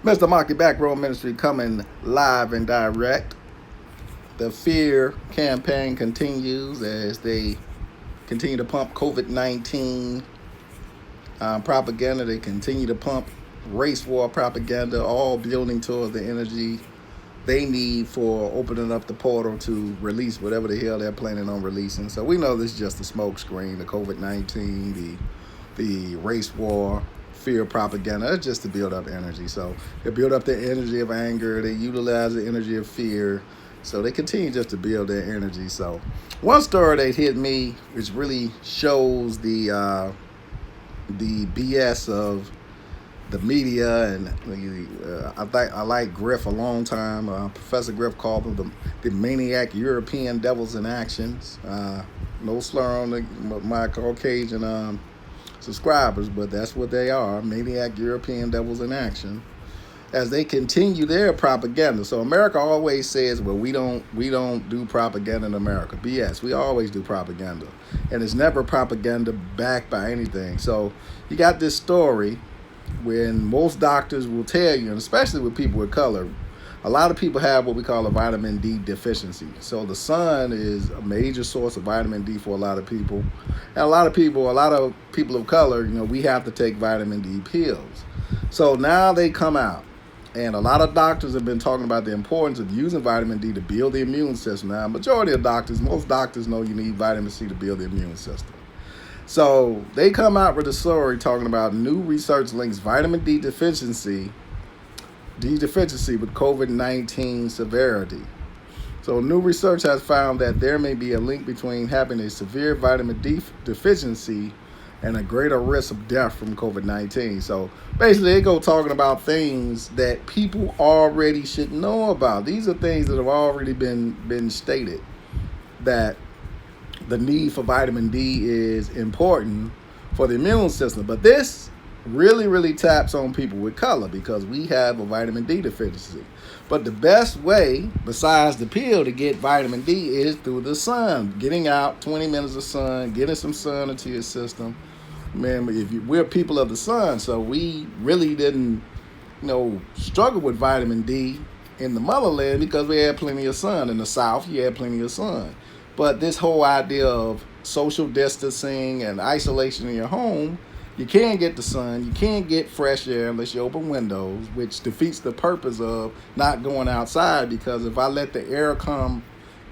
Mr. Marky Backroad Ministry coming live and direct. The fear campaign continues as they continue to pump COVID-19 propaganda. They continue to pump race war propaganda, all building towards the energy they need for opening up the portal to release whatever the hell they're planning on releasing. So we know this is just a smoke screen, the COVID-19, the race war, fear propaganda. It's just to build up energy. So they build up the energy of anger. They utilize the energy of fear. So they continue just to build their energy. So one story that hit me, which really shows the BS of the media, and I like Griff a long time. Professor Griff called them the maniac European devils in actions. No slur on my Caucasian subscribers, but that's what they are, maniac European devils in action, as they continue their propaganda. So America always says, well, we don't do propaganda in America. BS. We always do propaganda, and it's never propaganda backed by anything. So you got this story when most doctors will tell you, and especially with people with color, a lot of people have what we call a vitamin D deficiency. So the sun is a major source of vitamin D for a lot of people. And a lot of people of color, we have to take vitamin D pills. So now they come out, and a lot of doctors have been talking about the importance of using vitamin D to build the immune system. Now, majority of most doctors know you need vitamin C to build the immune system. So they come out with a story talking about new research links vitamin D deficiency with COVID-19 severity. So new research has found that there may be a link between having a severe vitamin D deficiency and a greater risk of death from COVID-19. So basically they go talking about things that people already should know about. These are things that have already been stated, that the need for vitamin D is important for the immune system. But this really taps on people with color because we have a vitamin D deficiency. But the best way, besides the pill, to get vitamin D is through the sun. Getting out 20 minutes of sun, getting some sun into your system. Man, we're people of the sun, so we really didn't, struggle with vitamin D in the motherland because we had plenty of sun. In the South, you had plenty of sun. But this whole idea of social distancing and isolation in your home, you can't get the sun, you can't get fresh air unless you open windows, which defeats the purpose of not going outside, because if I let the air come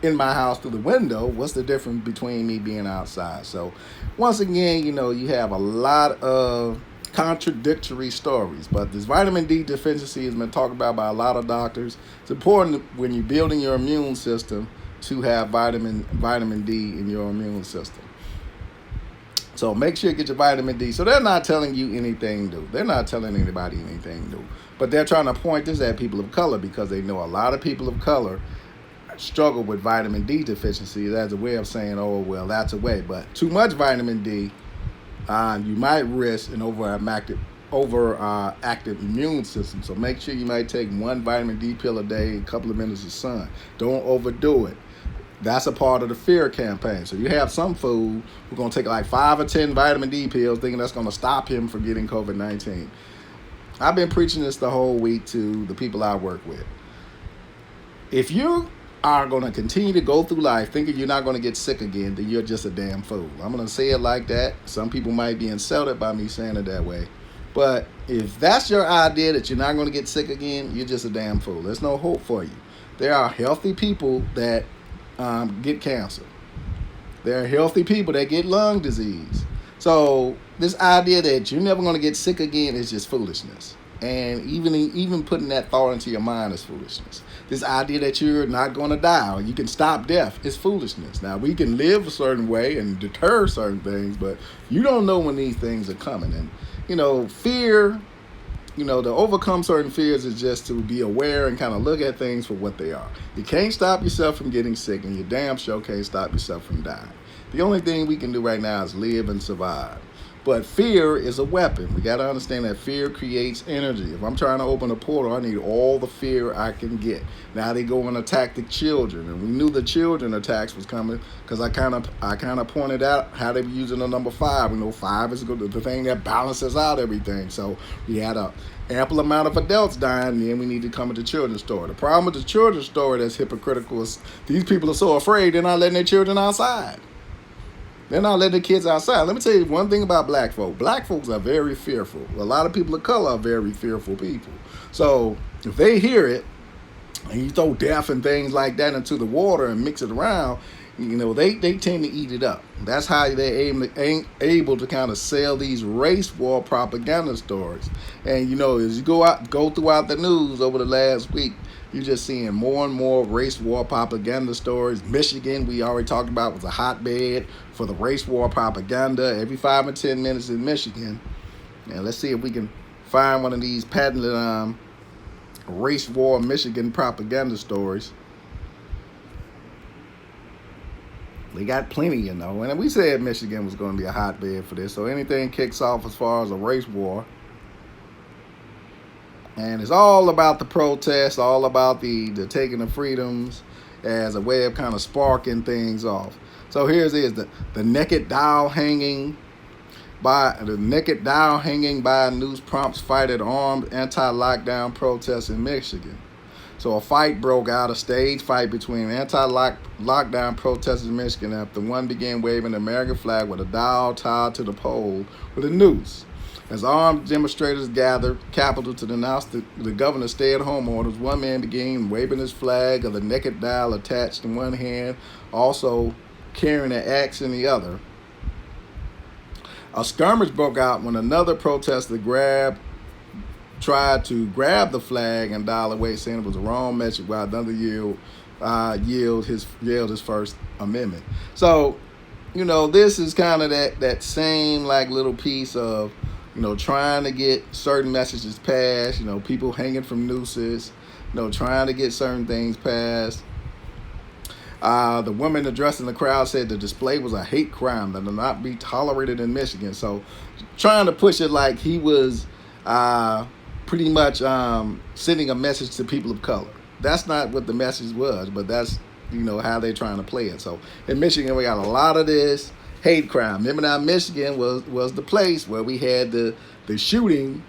in my house through the window, what's the difference between me being outside? So once again, you have a lot of contradictory stories, but this vitamin D deficiency has been talked about by a lot of doctors. It's important when you're building your immune system to have vitamin D in your immune system. So make sure you get your vitamin D. So they're not telling you anything new. They're not telling anybody anything new. But they're trying to point this at people of color because they know a lot of people of color struggle with vitamin D deficiency as a way of saying, oh, well, that's a way. But too much vitamin D, you might risk an overactive immune system. So make sure you might take one vitamin D pill a day, a couple of minutes of sun. Don't overdo it. That's a part of the fear campaign. So you have some fool who's going to take like 5 or 10 vitamin D pills thinking that's going to stop him from getting COVID-19. I've been preaching this the whole week to the people I work with. If you are going to continue to go through life thinking you're not going to get sick again, then you're just a damn fool. I'm going to say it like that. Some people might be insulted by me saying it that way. But if that's your idea that you're not going to get sick again, you're just a damn fool. There's no hope for you. There are healthy people that get cancer. There are healthy people that get lung disease. So this idea that you're never going to get sick again is just foolishness. And even putting that thought into your mind is foolishness. This idea that you're not going to die or you can stop death is foolishness. Now, we can live a certain way and deter certain things, but you don't know when these things are coming. And, fear, to overcome certain fears is just to be aware and kind of look at things for what they are. You can't stop yourself from getting sick, and you damn sure can't stop yourself from dying. The only thing we can do right now is live and survive. But fear is a weapon. We got to understand that fear creates energy. If I'm trying to open a portal, I need all the fear I can get. Now they go and attack the children, and we knew the children attacks was coming because I kind of pointed out how they were using the number 5. We know 5 is the thing that balances out everything. So we had a ample amount of adults dying, and then we need to come at the children's story. The problem with the children's story that's hypocritical is these people are so afraid they're not letting their children outside. They're not letting the kids outside. Let me tell you one thing about black folk. Black folks are very fearful. A lot of people of color are very fearful people. So if they hear it, and you throw death and things like that into the water and mix it around, they tend to eat it up. That's how they're able to kind of sell these race war propaganda stories. And, as you go throughout the news over the last week, you're just seeing more and more race war propaganda stories. Michigan, we already talked about, was a hotbed for the race war propaganda every 5 or 10 minutes in Michigan. And let's see if we can find one of these patented race war Michigan propaganda stories. They got plenty, And we said Michigan was going to be a hotbed for this. So anything kicks off as far as a race war. And it's all about the protests, all about the taking of freedoms as a way of kind of sparking things off. So here's the naked doll hanging by a noose prompts fight at armed anti-lockdown protests in Michigan. So a fight broke out, a stage fight between anti-lockdown protesters in Michigan after one began waving the American flag with a doll tied to the pole with a noose. As armed demonstrators gathered Capitol to denounce the governor's stay-at-home orders, one man began waving his flag of the naked doll attached in one hand, also carrying an axe in the other. A skirmish broke out when another protester tried to grab the flag and dial away, saying it was the wrong message, while another yelled his First Amendment. So, this is kind of that same little piece of trying to get certain messages passed, people hanging from nooses, trying to get certain things passed. The woman addressing the crowd said the display was a hate crime that will not be tolerated in Michigan. So trying to push it like he was pretty much sending a message to people of color. That's not what the message was, but that's, how they're trying to play it. So in Michigan, we got a lot of this hate crime. Remember now, Michigan was the place where we had the shooting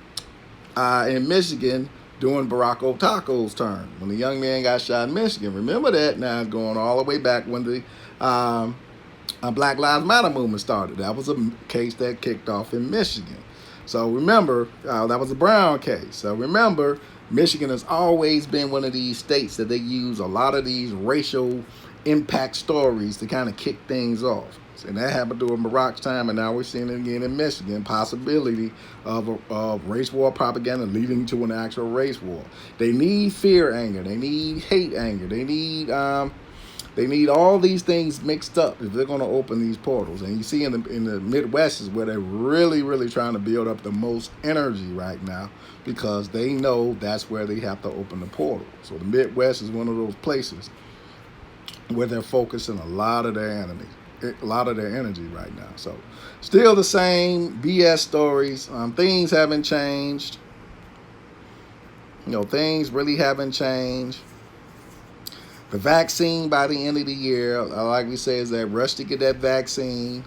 in Michigan during Barack Obama's term, when the young man got shot in Michigan. Remember that? Now it's going all the way back when the Black Lives Matter movement started. That was a case that kicked off in Michigan. So remember, that was a Brown case. So remember, Michigan has always been one of these states that they use a lot of these racial impact stories to kind of kick things off. And that happened during Barack's time, and now we're seeing it again in Michigan, possibility of race war propaganda leading to an actual race war. They need fear anger. They need hate anger. They need all these things mixed up if they're going to open these portals. And you see in the Midwest is where they're really, really trying to build up the most energy right now, because they know that's where they have to open the portal. So the Midwest is one of those places where they're focusing a lot of their energy right now. So still the same BS stories. Things haven't changed. Things really haven't changed. The vaccine by the end of the year, like we say, is that rush to get that vaccine.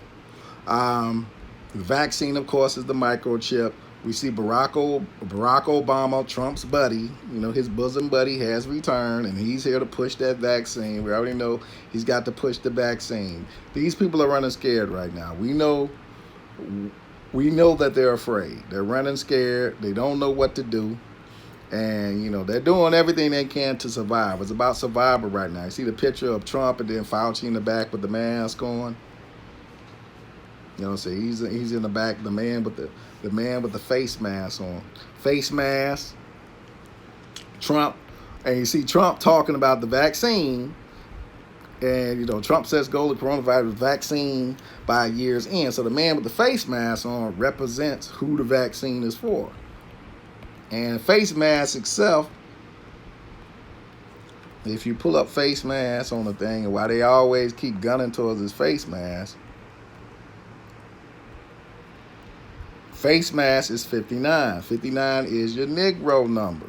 The vaccine, of course, is the microchip. We see Barack Obama, Trump's buddy, his bosom buddy, has returned, and he's here to push that vaccine. We already know he's got to push the vaccine. These people are running scared right now. We know that they're afraid. They're running scared. They don't know what to do. And, they're doing everything they can to survive. It's about survival right now. You see the picture of Trump and then Fauci in the back with the mask on? So he's in the back, the man with the face mask on. Face mask. Trump. And you see Trump talking about the vaccine. And, Trump says go to coronavirus vaccine by year's end. So the man with the face mask on represents who the vaccine is for. And face mask itself, if you pull up face mask on the thing, and why they always keep gunning towards his face mask, Face mask is 59. 59 is your Negro number.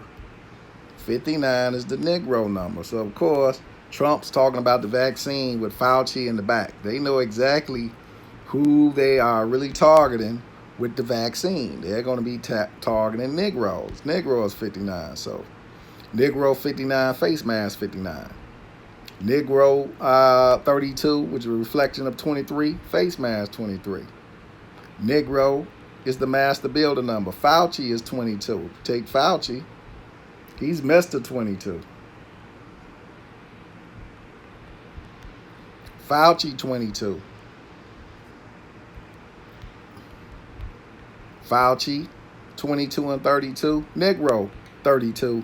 59 is the Negro number. So, of course, Trump's talking about the vaccine with Fauci in the back. They know exactly who they are really targeting with the vaccine. They're going to be targeting Negroes. Negro is 59. So, Negro 59, face mask 59. Negro 32, which is a reflection of 23, face mask 23. Negro is the master builder number. Fauci is 22. Take Fauci. He's Mr. 22. Fauci 22. Fauci 22 and 32. Negro 32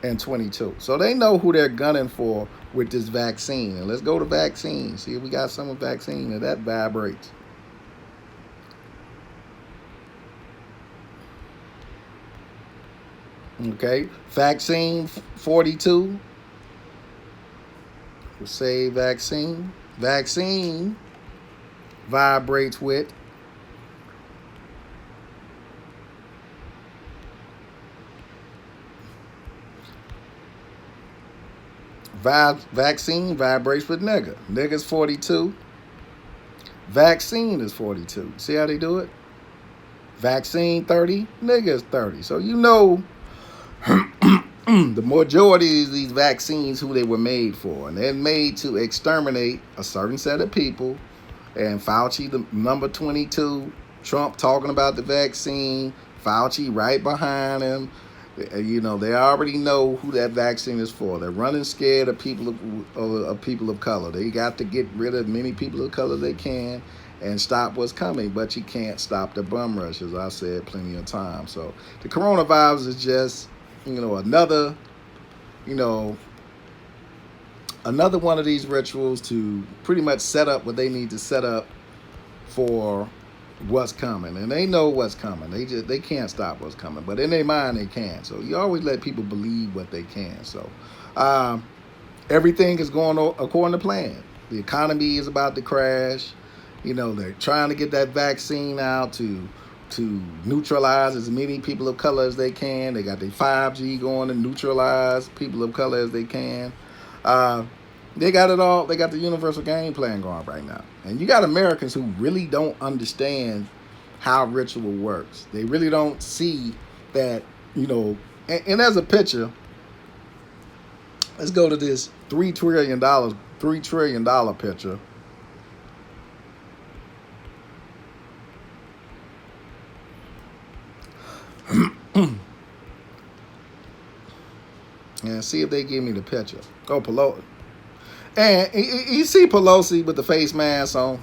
and 22. So they know who they're gunning for with this vaccine. And let's go to vaccine. See if we got some vaccine and that vibrates. Okay, vaccine 42. We'll say vaccine. Vaccine vibrates with vaccine vibrates with nigga. Nigga's 42. Vaccine is 42. See how they do it? Vaccine 30, nigga is 30. So you know the majority of these vaccines who they were made for. And they're made to exterminate a certain set of people. And Fauci, the number 22, Trump talking about the vaccine, Fauci right behind him. You know, they already know who that vaccine is for. They're running scared of people of color. They got to get rid of many people of color they can and stop what's coming. But you can't stop the bum rush, as I said plenty of times. So the coronavirus is just, another one of these rituals to pretty much set up what they need to set up for what's coming. And they know what's coming. They can't stop what's coming, but in their mind they can. So you always let people believe what they can. So everything is going according to plan. The economy is about to crash. They're trying to get that vaccine out to neutralize as many people of color as they can. They got the 5G going to neutralize people of color as they can. They got it all. They got the universal game plan going right now. And you got Americans who really don't understand how ritual works. They really don't see that, and as a picture, let's go to this $3 trillion picture. And see if they give me the picture. Oh, Pelosi. And you see Pelosi with the face mask on.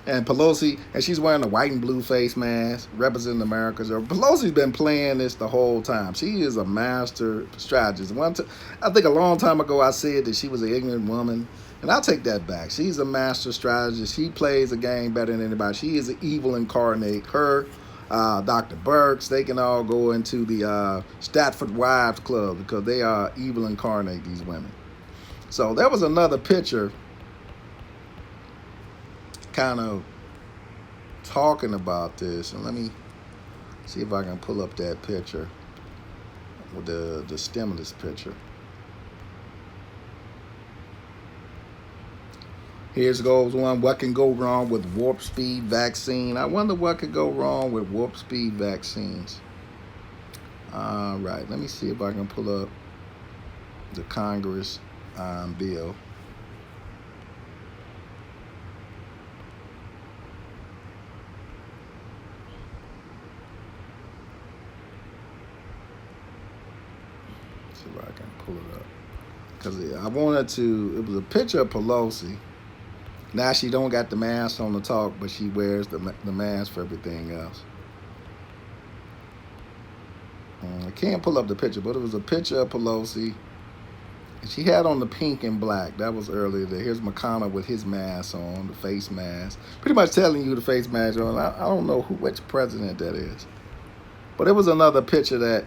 And Pelosi, and she's wearing a white and blue face mask, representing America. Pelosi's been playing this the whole time. She is a master strategist. I think a long time ago I said that she was an ignorant woman. And I'll take that back. She's a master strategist. She plays the game better than anybody. She is an evil incarnate. Her, Dr. Burks, they can all go into the Stratford Wives Club because they are evil incarnate, these women. So there was another picture kind of talking about this. And let me see if I can pull up that picture with the stimulus picture. Here's goes one. What can go wrong with warp speed vaccine? I wonder what could go wrong with warp speed vaccines. All right, let me see if I can pull up the Congress bill. See if I can pull it up. Because I wanted to, it was a picture of Pelosi. Now she don't got the mask on to talk, but she wears the mask for everything else. I can't pull up the picture, but it was a picture of Pelosi. And she had on the pink and black. That was earlier. Here's McConnell with his mask on, the face mask. Pretty much telling you the face mask on. I don't know which president that is. But it was another picture that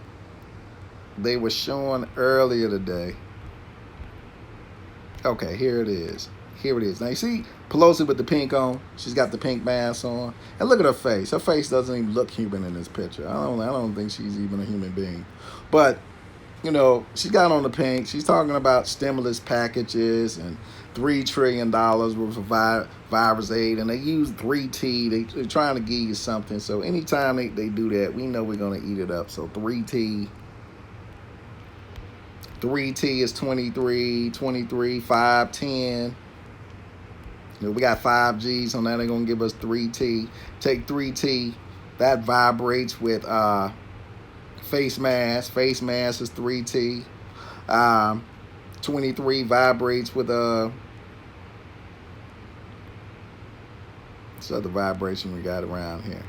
they were showing earlier today. Okay, here it is. Here it is. Now you see Pelosi with the pink on. She's got the pink mask on. And look at her face. Her face doesn't even look human in this picture. I don't think she's even a human being. But, she got on the pink. She's talking about stimulus packages and $3 trillion worth of virus aid. And they use 3T. They're trying to give you something. So anytime they do that, we know we're going to eat it up. So 3T. 3T is 23, 5, 10. We got 5G, so now they're going to give us 3T. Take 3T. That vibrates with face mask. Face mask is 3T. 23 vibrates with what's the other vibration we got around here?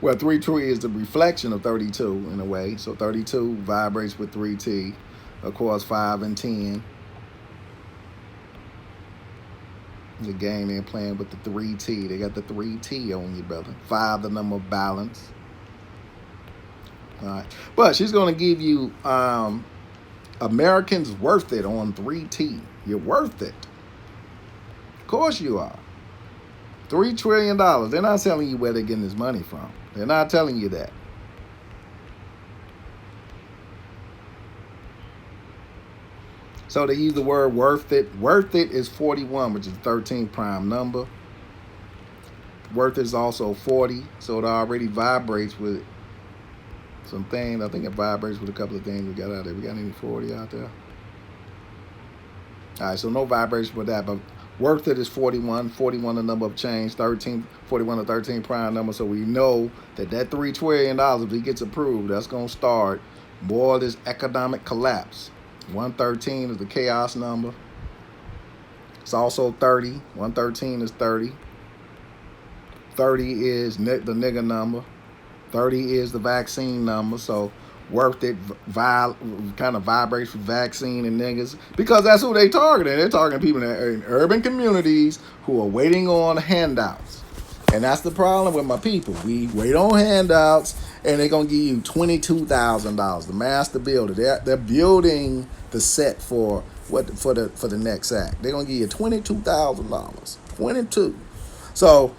Well, 3T is the reflection of 32 in a way. So 32 vibrates with 3T. Of course, 5 and 10. The game they're playing with the 3T. They got the 3T on you, brother. 5, the number of balance. All right. But she's going to give you Americans worth it on 3T. You're worth it. Of course you are. $3 trillion. They're not telling you where they're getting this money from. They're not telling you that. So they use the word worth it. Worth it is 41, which is 13th prime number. Worth is also 40, so it already vibrates with some things. I think it vibrates with a couple of things we got out there. We got any 40 out there? All right, so no vibration with that, but worth it is 41. 41 the number of change. 41 the 13th prime number. So we know that $3 trillion, if it gets approved, that's going to start more of this economic collapse. 113 is the chaos number. It's also 30. 113 is 30. 30 is the nigger number. 30 is the vaccine number. So worth it kind of vibrates with vaccine and niggas because that's who they targeting. They're targeting people in urban communities who are waiting on handouts. And that's the problem with my people. We wait on handouts and they're going to give you $22,000. The master builder. They're building the set for the next act. They're going to give you $22,000. 22. So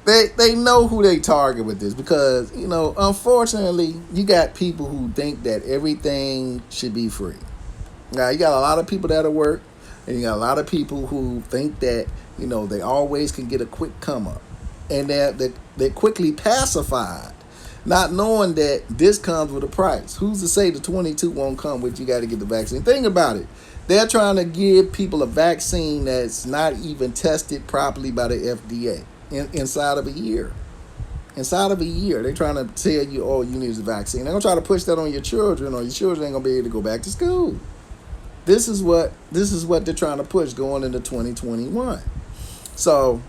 they know who they target with this because, unfortunately, you got people who think that everything should be free. Now, you got a lot of people that work, and you got a lot of people who think that, they always can get a quick come up. And they're quickly pacified, not knowing that this comes with a price. Who's to say the 22 won't come with you got to get the vaccine? Think about it. They're trying to give people a vaccine that's not even tested properly by the FDA inside of a year. Inside of a year, they're trying to tell you, oh, you need a vaccine. They're going to try to push that on your children, or your children ain't going to be able to go back to school. This is what they're trying to push going into 2021. So,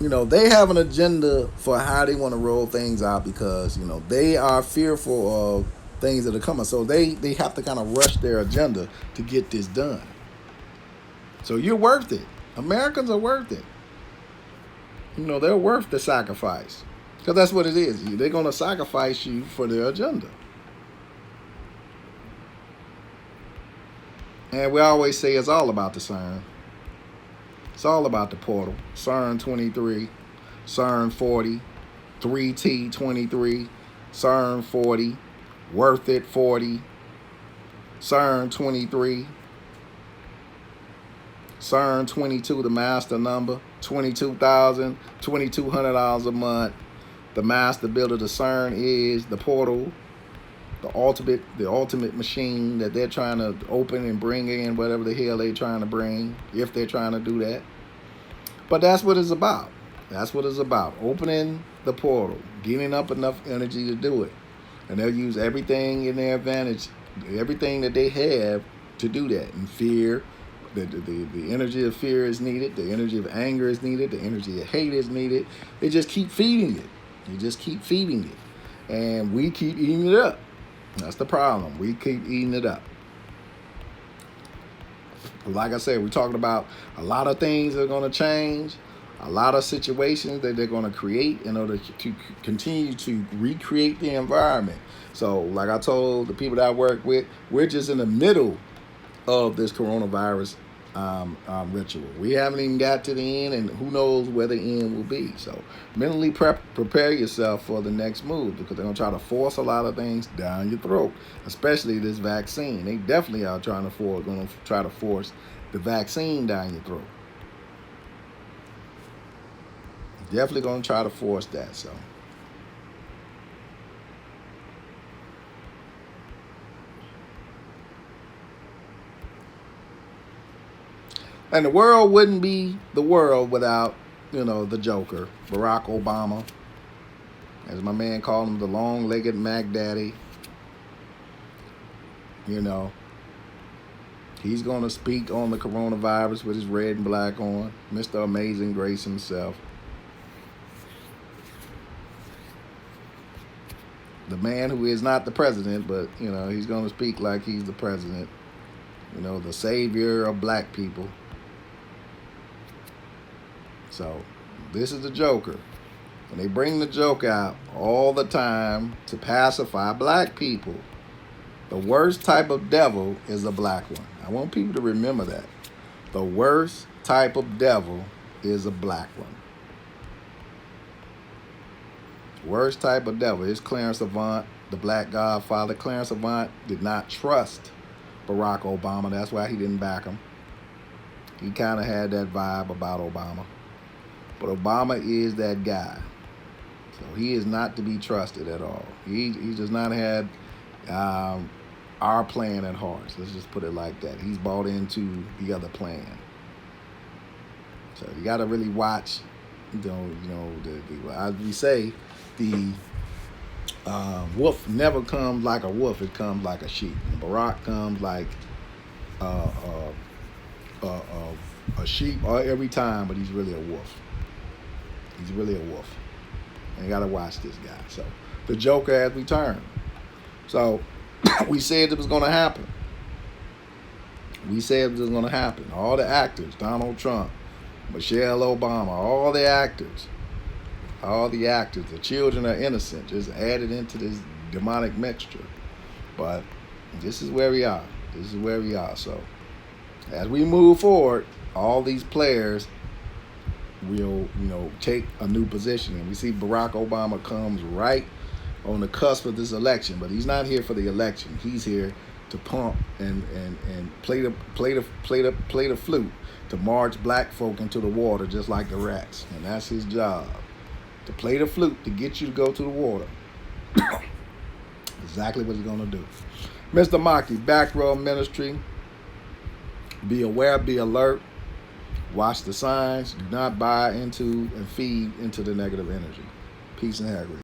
they have an agenda for how they want to roll things out because, they are fearful of things that are coming. So they have to kind of rush their agenda to get this done. So you're worth it. Americans are worth it. They're worth the sacrifice because that's what it is. They're going to sacrifice you for their agenda. And we always say it's all about the CERN. It's all about the portal. CERN 23, CERN 40, 3T 23, CERN 40, worth it 40, CERN 23, CERN 22, the master number, $22,000, $2,200 a month. The master builder, the CERN is the portal, the ultimate machine that they're trying to open and bring in whatever the hell they're trying to bring, if they're trying to do that. But that's what it's about. That's what it's about. Opening the portal, getting up enough energy to do it. And they'll use everything in their advantage, everything that they have to do that. And fear, the energy of fear is needed. The energy of anger is needed. The energy of hate is needed. They just keep feeding it. They just keep feeding it. And we keep eating it up. That's the problem. We keep eating it up. Like I said, we're talking about a lot of things that are going to change, a lot of situations that they're going to create in order to continue to recreate the environment. So, like I told the people that I work with, we're just in the middle of this coronavirus ritual. We haven't even got to the end, and who knows where the end will be. So mentally prepare yourself for the next move, because they're going to try to force a lot of things down your throat, especially this vaccine. They definitely are going to try to force the vaccine down your throat. Definitely going to try to force that. So. And the world wouldn't be the world without, the Joker, Barack Obama. As my man called him, the long-legged Mac Daddy. He's going to speak on the coronavirus with his red and black on. Mr. Amazing Grace himself. The man who is not the president, but, he's going to speak like he's the president. The savior of black people. So, this is the Joker. And they bring the joke out all the time to pacify black people. The worst type of devil is a black one. I want people to remember that. The worst type of devil is a black one. Worst type of devil is Clarence Avant, the black godfather. Clarence Avant did not trust Barack Obama. That's why he didn't back him. He kind of had that vibe about Obama. But Obama is that guy. So he is not to be trusted at all. He does not have our plan at heart. So let's just put it like that. He's bought into the other plan. So you got to really watch. As we say, the wolf never comes like a wolf. It comes like a sheep. And Barack comes like a sheep every time, but he's really a wolf. He's really a wolf. And you got to watch this guy. So the Joker has returned. So we said it was going to happen. We said it was going to happen. All the actors, Donald Trump, Michelle Obama, all the actors, the children are innocent, just added into this demonic mixture. But this is where we are. So as we move forward, all these players will, take a new position. And we see Barack Obama comes right on the cusp of this election, but he's not here for the election. He's here to pump and play the flute, to march black folk into the water just like the rats. And that's his job, to play the flute to get you to go to the water. Exactly what he's going to do. Mr. Mahdi, Back Row Ministry. Be aware, be alert. Watch the signs. Do not buy into and feed into the negative energy. Peace and hair.